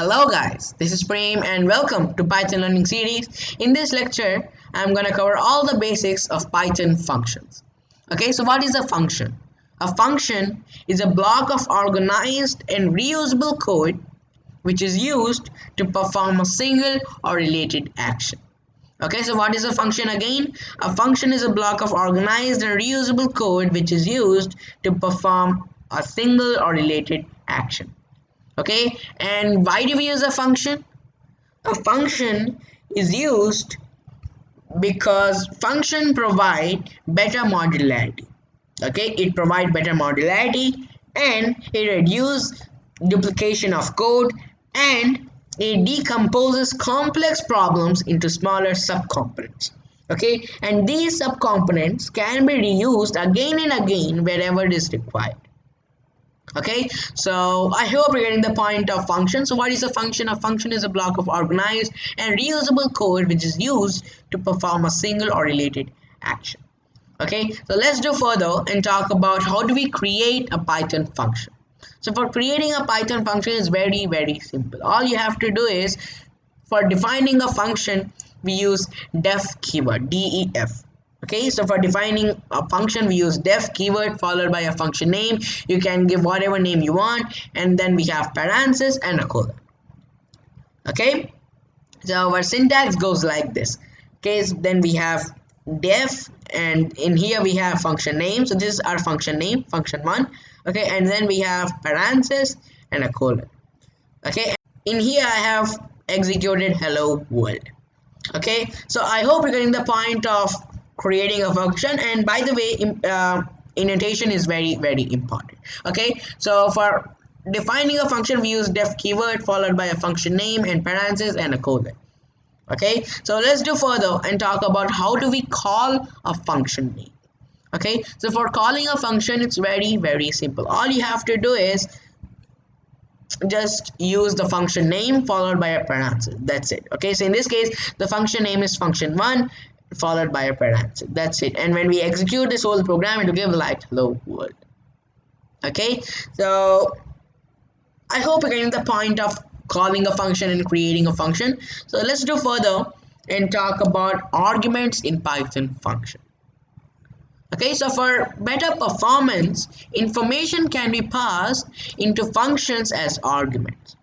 Hello guys, this is Prem and welcome to Python Learning Series. In this lecture, I'm going to cover all the basics of Python functions. Okay, so what is a function? A function is a block of organized and reusable code which is used to perform a single or related action. Okay, so what is a function again? A function is a block of organized and reusable code which is used to perform a single or related action. Okay, and why do we use a function? A function is used because function provide better modularity. Okay, it provide better modularity and it reduce duplication of code and it decomposes complex problems into smaller subcomponents. Okay, and these subcomponents can be reused again and again wherever it is required. Okay, so I hope you're getting the point of function. So what is a function? A function is a block of organized and reusable code which is used to perform a single or related action. Okay, so let's do further and talk about how do we create a Python function. So for creating a Python function is very simple. All you have to do is, for defining a function, we use def keyword, def. Okay, so for defining a function we use def keyword followed by a function name. You can give whatever name you want, and then we have parentheses and a colon. Okay, so our syntax goes like this. Okay, so then we have def, and in here we have function name. So this is our function name, function1. Okay, and then we have parentheses and a colon. Okay, in here I have executed hello world. Okay, so I hope you're getting the point of creating a function. And by the way, indentation is very important. Okay, so for defining a function we use def keyword followed by a function name and parentheses and a colon. Okay, so let's do further and talk about how do we call a function name. Okay, so for calling a function it's very simple. All you have to do is just use the function name followed by a parenthesis. That's it. Okay, so in this case the function name is function1 followed by a parenthesis. That's it. And when we execute this whole program, it will give like hello world. Okay, so I hope you're getting the point of calling a function and creating a function. So let's do further and talk about arguments in Python function. Okay, so for better performance, information can be passed into functions as arguments.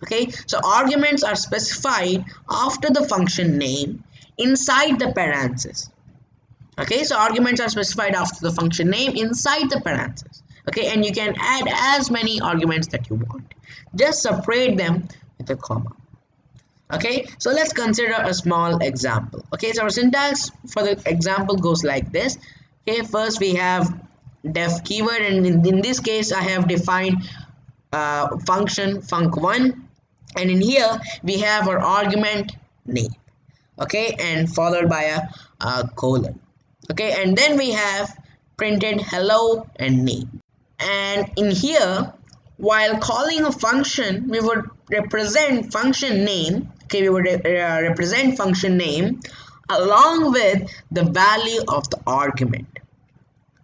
Okay, so arguments are specified after the function name inside the parentheses. Okay, so arguments are specified after the function name inside the parentheses. Okay, and you can add as many arguments that you want. Just separate them with a comma. Okay, so let's consider a small example. Okay, so our syntax for the example goes like this. Okay, first we have def keyword, and in this case I have defined function func1, and in here we have our argument name. Okay, and followed by a colon. Okay, and then we have printed hello and name. And in here, while calling a function, we would represent function name. Okay, we would represent function name along with the value of the argument.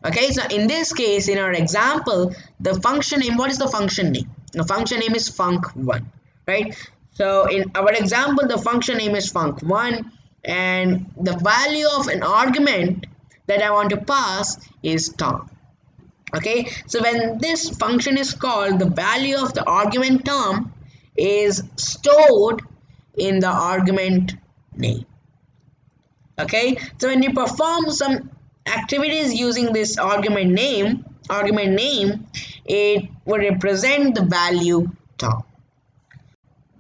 Okay, so in this case, in our example, the function name, what is the function name? The function name is func1, right? So in our example, the function name is func1 and the value of an argument that I want to pass is Tom. Okay, so when this function is called, the value of the argument Tom is stored in the argument name. Okay, so when you perform some activities using this argument name, it will represent the value Tom.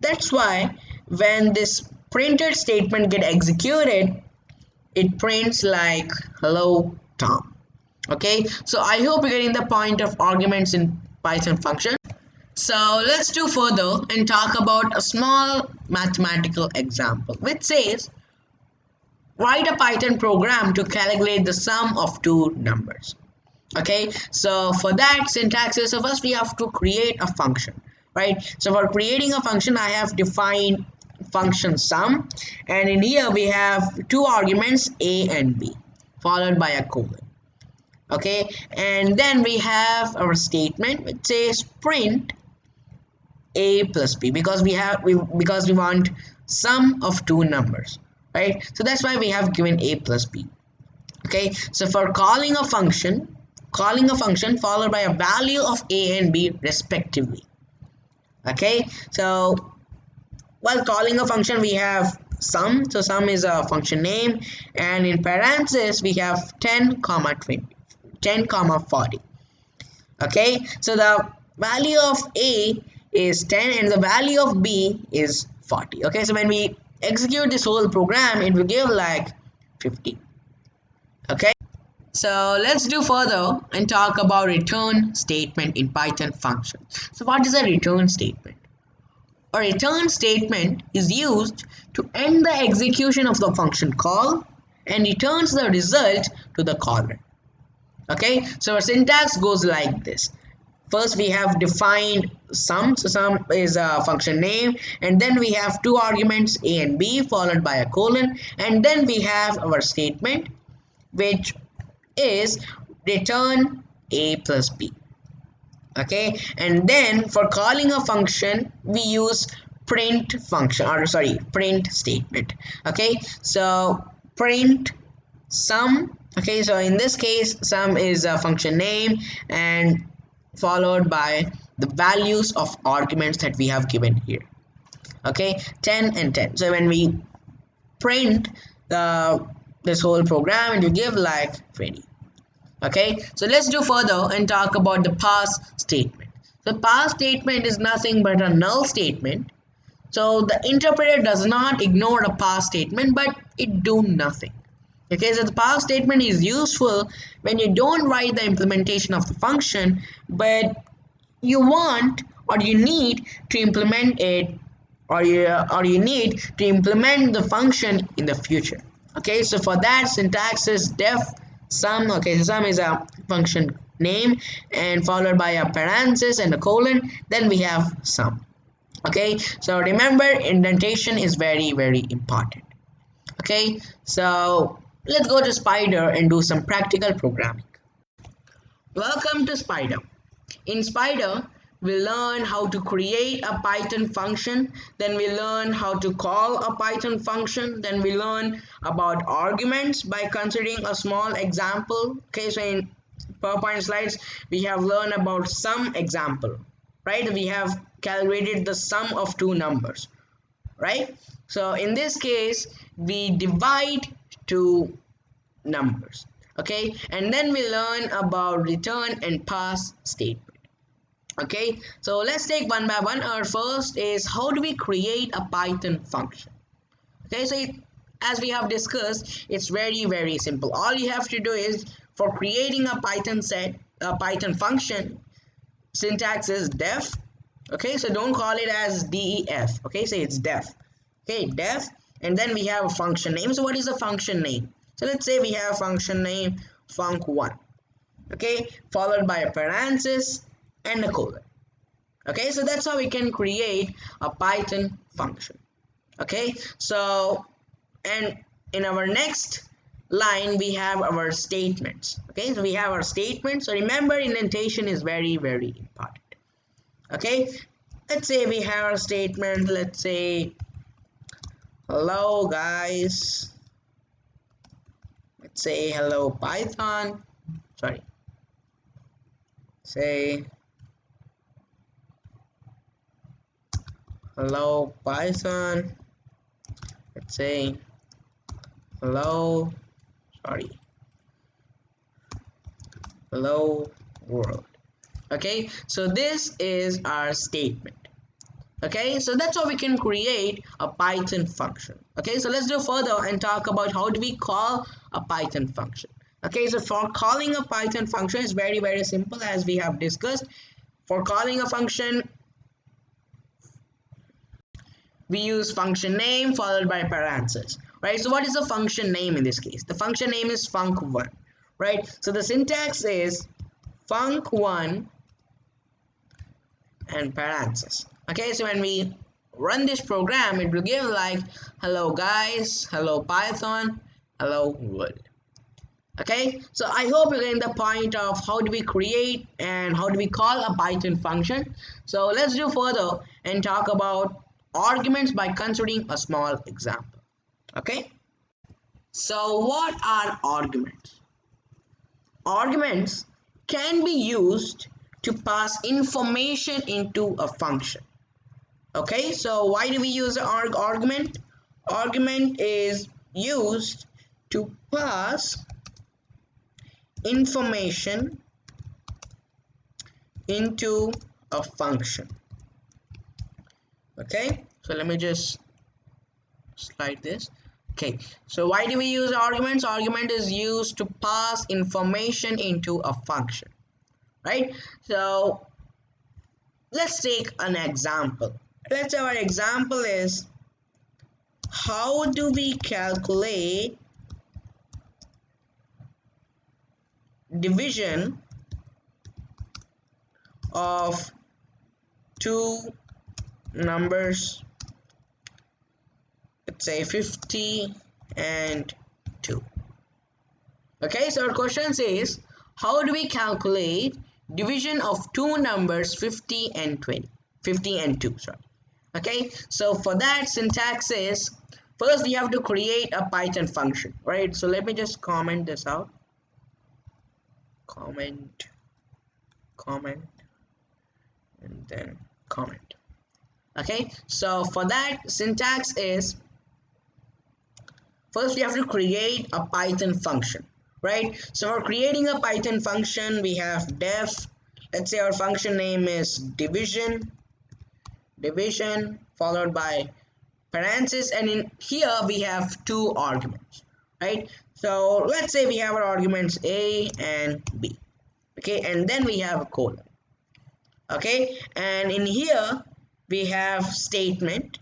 That's why when this printed statement get executed, it prints like hello Tom. Okay, so I hope you're getting the point of arguments in Python function. So let's do further and talk about a small mathematical example which says write a Python program to calculate the sum of two numbers. Okay, so for that syntax is, so first we have to create a function, right? So for creating a function I have defined function sum, and in here we have two arguments a and b followed by a colon. Okay, and then we have our statement which says print a plus b, because we want sum of two numbers, right? So that's why we have given a plus b. Okay, so for calling a function followed by a value of a and b respectively. Okay, so while calling a function we have sum, so sum is a function name, and in parentheses we have 10 comma 20, 10 comma 40. Okay, so the value of a is 10 and the value of b is 40. Okay, so when we execute this whole program it will give like 50. Okay, so let's do further and talk about return statement in Python function. So what is a return statement? A return statement is used to end the execution of the function call and returns the result to the caller. Okay, so our syntax goes like this. First we have defined sum, so sum is a function name, and then we have two arguments a and b followed by a colon, and then we have our statement which is return a plus b. Okay, and then for calling a function we use print function, or sorry, print statement. Okay, so print sum. Okay, so in this case sum is a function name and followed by the values of arguments that we have given here. Okay, 10 and 10. So when we print this whole program it will give like 20. Okay, so let's do further and talk about the pass statement. The pass statement is nothing but a null statement. So the interpreter does not ignore the pass statement, but it do nothing. Okay, so the pass statement is useful when you don't write the implementation of the function, but you want or you need to implement it, or you need to implement the function in the future. Okay, so for that syntax is def sum. Okay, so sum is a function name and followed by a parenthesis and a colon, then we have sum. Okay, so remember indentation is very important. Okay, so let's go to Spider and do some practical programming. Welcome to Spider. In Spider we learn how to create a Python function, then we learn how to call a Python function, then we learn about arguments by considering a small example. Okay, so in PowerPoint slides we have learned about some example, right? We have calculated the sum of two numbers, right? So in this case we divide two numbers. Okay, and then we learn about return and pass statement. Okay, so let's take one by one. Our first is how do we create a Python function. Okay, so as we have discussed, it's very simple. All you have to do is, for creating a Python function, syntax is def. Okay, so don't call it as def. Okay, so it's def. Okay, def, and then we have a function name. So what is the function name? So let's say we have function name func1. Okay, followed by a parenthesis and a colon. Okay, so that's how we can create a Python function. Okay, so and in our next line we have our statements. Okay, so we have our statements. So remember indentation is very important. Okay, let's say we have a statement. Let's say hello guys, let's say hello Python, sorry, say hello Python, let's say hello, sorry, hello world. Okay, so this is our statement. Okay, so that's how we can create a Python function. Okay, so let's go further and talk about how do we call a Python function. Okay, so for calling a Python function is very simple, as we have discussed. For calling a function we use function name followed by parentheses, right? So what is the function name in this case? The function name is func1, right? So the syntax is func1 and parentheses. Okay, so when we run this program it will give like hello guys, hello Python, hello world. Okay, so I hope you're getting the point of how do we create and how do we call a Python function. So let's do further and talk about arguments by considering a small example. Okay, so what are arguments? Arguments can be used to pass information into a function. Okay, so why do we use an argument? Argument is used to pass information into a function. Okay, so let me just slide this. Okay, so why do we use arguments? Argument is used to pass information into a function, right? So let's take an example. Let's say our example is, how do we calculate division of two numbers, let's say 50 and 2. Okay, so our question says, how do we calculate division of two numbers 50 and 20? 50 and 2, sorry. Okay, so for that, syntax is, first we have to create a Python function, right? So let me just comment this out. Comment, and then comment. Okay, so for that, syntax is, first we have to create a Python function, right? So for creating a Python function, we have def, let's say our function name is division followed by parentheses, and in here we have two arguments, right? So let's say we have our arguments a and b, okay, and then we have a colon. Okay, and in here we have statement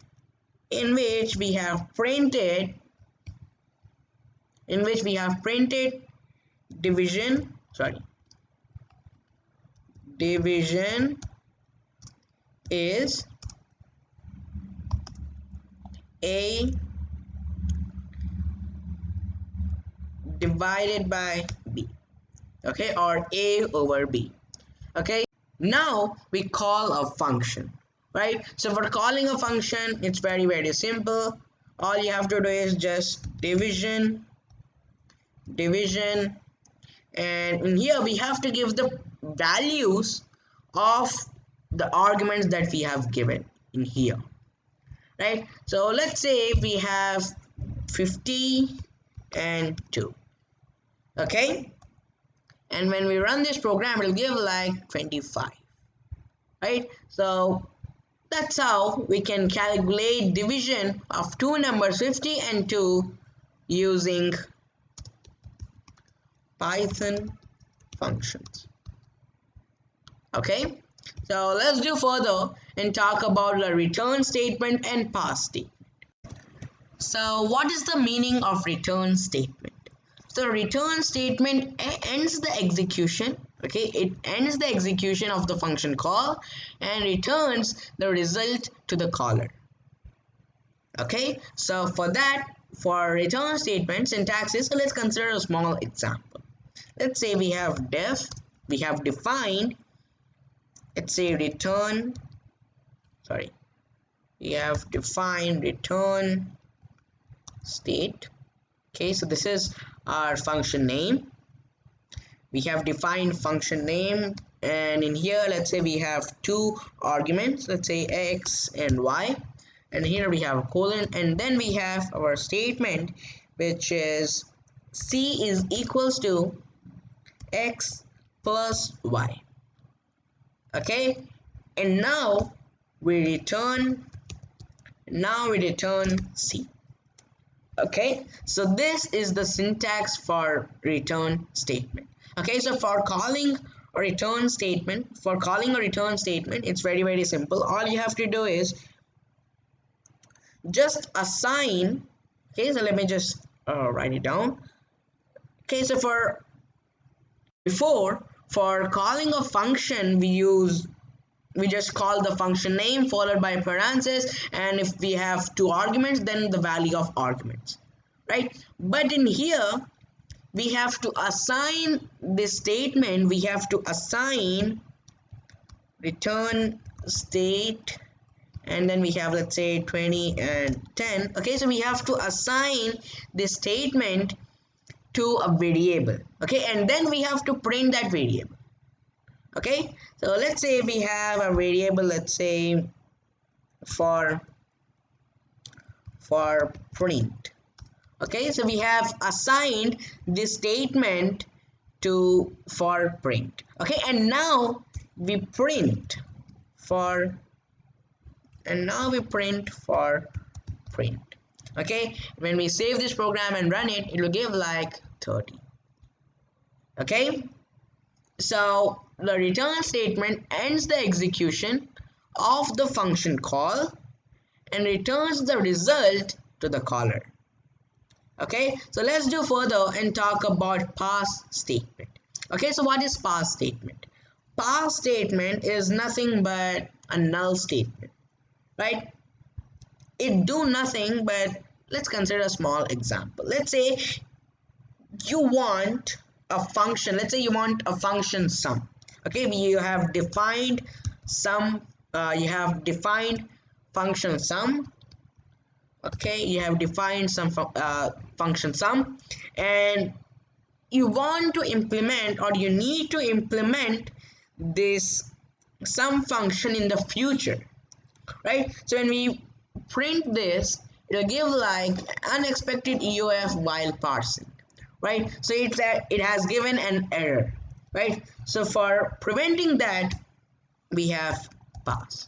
in which we have printed division is a divided by b, okay, or a over b. Okay, now we call a function, right? So for calling a function, it's very simple. All you have to do is just division, and in here we have to give the values of the arguments that we have given in here, right? So let's say we have 50 and 2. Okay, and when we run this program, it'll give like 25, right? So that's how we can calculate division of two numbers 50 and 2 using Python functions. Okay, so let's do further and talk about the return statement and pass statement. So what is the meaning of return statement? So return statement ends the execution. Okay, it ends the execution of the function call and returns the result to the caller. Okay, so for that, for return statement, syntax is, so let's consider a small example. Let's say we have def, we have defined, let's say return, sorry, we have defined return state. Okay, so this is our function name. We have defined function name, and in here let's say we have two arguments, let's say x and y, and here we have a colon, and then we have our statement, which is c is equals to x plus y. Okay, and now we return c. Okay, so this is the syntax for return statement. Okay, so for calling a return statement, it's very simple. All you have to do is just assign. Okay, so let me just write it down. Okay, so for calling a function, we just call the function name followed by parentheses, and if we have two arguments, then the value of arguments, right? But in here we have to assign this statement, we have to assign return state, and then we have, let's say, 20 and 10. Okay, so we have to assign this statement to a variable. Okay, and then we have to print that variable. Okay, so let's say we have a variable, let's say for print. Okay, so we have assigned this statement to for print. Okay, and now we print for print. Okay, when we save this program and run it, it will give like 30. Okay, so the return statement ends the execution of the function call and returns the result to the caller. Okay, so let's do further and talk about pass statement. Okay, so what is pass statement? Pass statement is nothing but a null statement, right? It do nothing, but let's consider a small example. Let's say you want a function, let's say you want a function sum. Okay, you have defined sum, you have defined function sum. Okay, you have defined some function sum, and you want to implement, or you need to implement this sum function in the future, right? So when we print this, it will give like unexpected EOF while parsing, right? So it has given an error, right? So for preventing that, we have pass.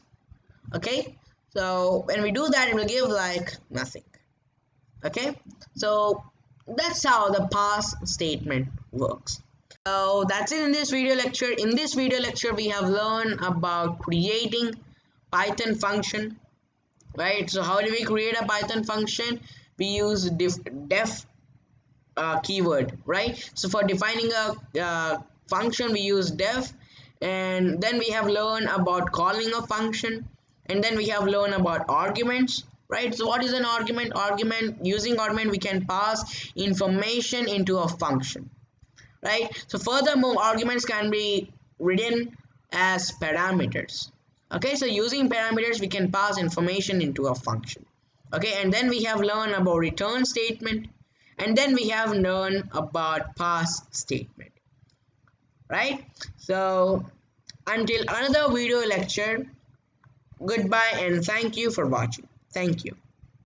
Okay, so when we do that, it will give like nothing. Okay, so that's how the pass statement works. So that's it in this video lecture. In this video lecture, we have learned about creating Python function, right? So how do we create a Python function? We use def keyword, right? So for defining a function, we use def, and then we have learned about calling a function, and then we have learned about arguments, right? So what is an argument? Using argument, we can pass information into a function, right? So furthermore, arguments can be written as parameters. Okay, so using parameters, we can pass information into a function. Okay, and then we have learned about return statement, and then we have learned about pass statement, right? So until another video lecture, goodbye and thank you for watching. Thank you.